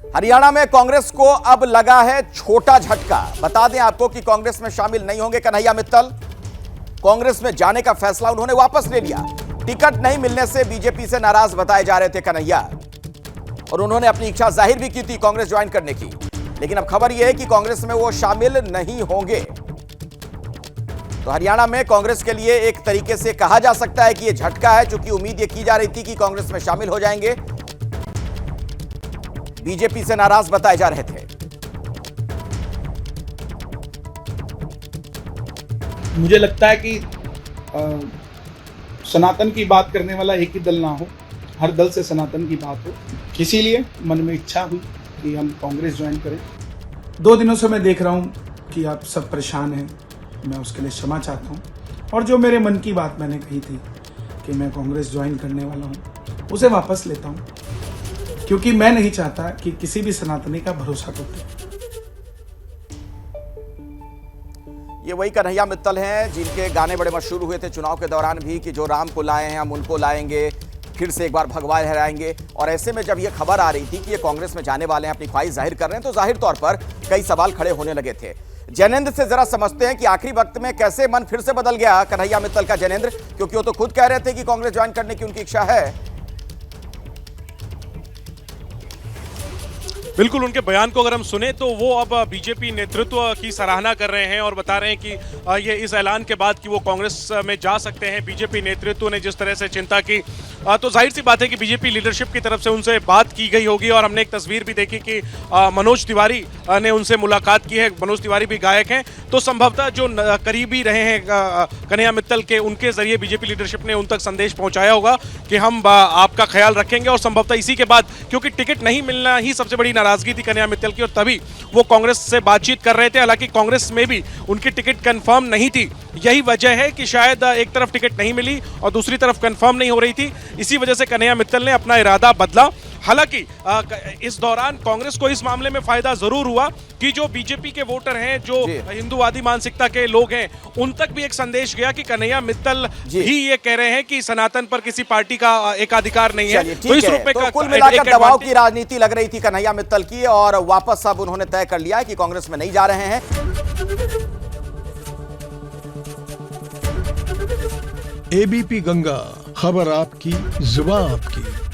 हरियाणा में कांग्रेस को अब लगा है छोटा झटका। बता दें आपको कि कांग्रेस में शामिल नहीं होंगे कन्हैया मित्तल। कांग्रेस में जाने का फैसला उन्होंने वापस ले लिया। टिकट नहीं मिलने से बीजेपी से नाराज बताए जा रहे थे कन्हैया, और उन्होंने अपनी इच्छा जाहिर भी की थी कांग्रेस ज्वाइन करने की। लेकिन अब खबर यह है कि कांग्रेस में वो शामिल नहीं होंगे। तो हरियाणा में कांग्रेस के लिए एक तरीके से कहा जा सकता है कि यह झटका है, चूंकि उम्मीद यह की जा रही थी कि कांग्रेस में शामिल हो जाएंगे, बीजेपी से नाराज बताए जा रहे थे। मुझे लगता है कि सनातन की बात करने वाला एक ही दल ना हो, हर दल से सनातन की बात हो। इसीलिए मन में इच्छा हुई कि हम कांग्रेस ज्वाइन करें। 2 दिनों से मैं देख रहा हूं कि आप सब परेशान हैं, मैं उसके लिए क्षमा चाहता हूं। और जो मेरे मन की बात मैंने कही थी कि मैं कांग्रेस ज्वाइन करने वाला हूं, उसे वापस लेता हूं, क्योंकि मैं नहीं चाहता कि किसी भी सनातनी का भरोसा टूटे। ये वही कन्हैया मित्तल हैं जिनके गाने बड़े मशहूर हुए थे चुनाव के दौरान भी कि जो राम को लाए हैं हम उनको लाएंगे, फिर से एक बार भगवा लहराएंगे। और ऐसे में जब ये खबर आ रही थी कि ये कांग्रेस में जाने वाले हैं, अपनी ख्वाहिश जाहिर कर रहे हैं, तो जाहिर तौर पर कई सवाल खड़े होने लगे थे। जैनेंद्र से जरा समझते हैं कि आखिरी वक्त में कैसे मन फिर से बदल गया कन्हैया मित्तल का। जैनेंद्र, क्योंकि वो तो खुद कह रहे थे कि कांग्रेस ज्वाइन करने की उनकी इच्छा है। बिल्कुल, उनके बयान को अगर हम सुने तो वो अब बीजेपी नेतृत्व की सराहना कर रहे हैं और बता रहे हैं कि ये इस ऐलान के बाद कि वो कांग्रेस में जा सकते हैं, बीजेपी नेतृत्व ने जिस तरह से चिंता की, तो जाहिर सी बात है कि बीजेपी लीडरशिप की तरफ से उनसे बात की गई होगी। और हमने एक तस्वीर भी देखी कि मनोज तिवारी ने उनसे मुलाकात की है। मनोज तिवारी भी गायक हैं, तो संभवतः जो करीबी रहे हैं कन्हैया मित्तल के, उनके जरिए बीजेपी लीडरशिप ने उन तक संदेश पहुंचाया होगा कि हम आपका ख्याल रखेंगे। और संभवतः इसी के बाद, क्योंकि टिकट नहीं मिलना ही सबसे बड़ी नाराजगी थी कन्हैया मित्तल की, और तभी वो कांग्रेस से बातचीत कर रहे थे। हालांकि कांग्रेस में भी उनकी टिकट कंफर्म नहीं थी। यही वजह है कि शायद एक तरफ टिकट नहीं मिली और दूसरी तरफ कंफर्म नहीं हो रही थी। इसी वजह से कन्हैया मित्तल ने अपना इरादा बदला। हालांकि इस दौरान कांग्रेस को इस मामले में फायदा जरूर हुआ कि जो बीजेपी के वोटर हैं, जो हिंदूवादी मानसिकता के लोग हैं, उन तक भी एक संदेश गया कि कन्हैया मित्तल भी ये कह रहे हैं कि सनातन पर किसी पार्टी का एकाधिकार नहीं है। तो इस रूप में कुल मिलाकर दबाव की राजनीति लग रही थी कन्हैया मित्तल की, और वापस अब उन्होंने तय कर लिया है कि कांग्रेस में नहीं जा रहे हैं। एबीपी गंगा, खबर आपकी, जुबान आपकी।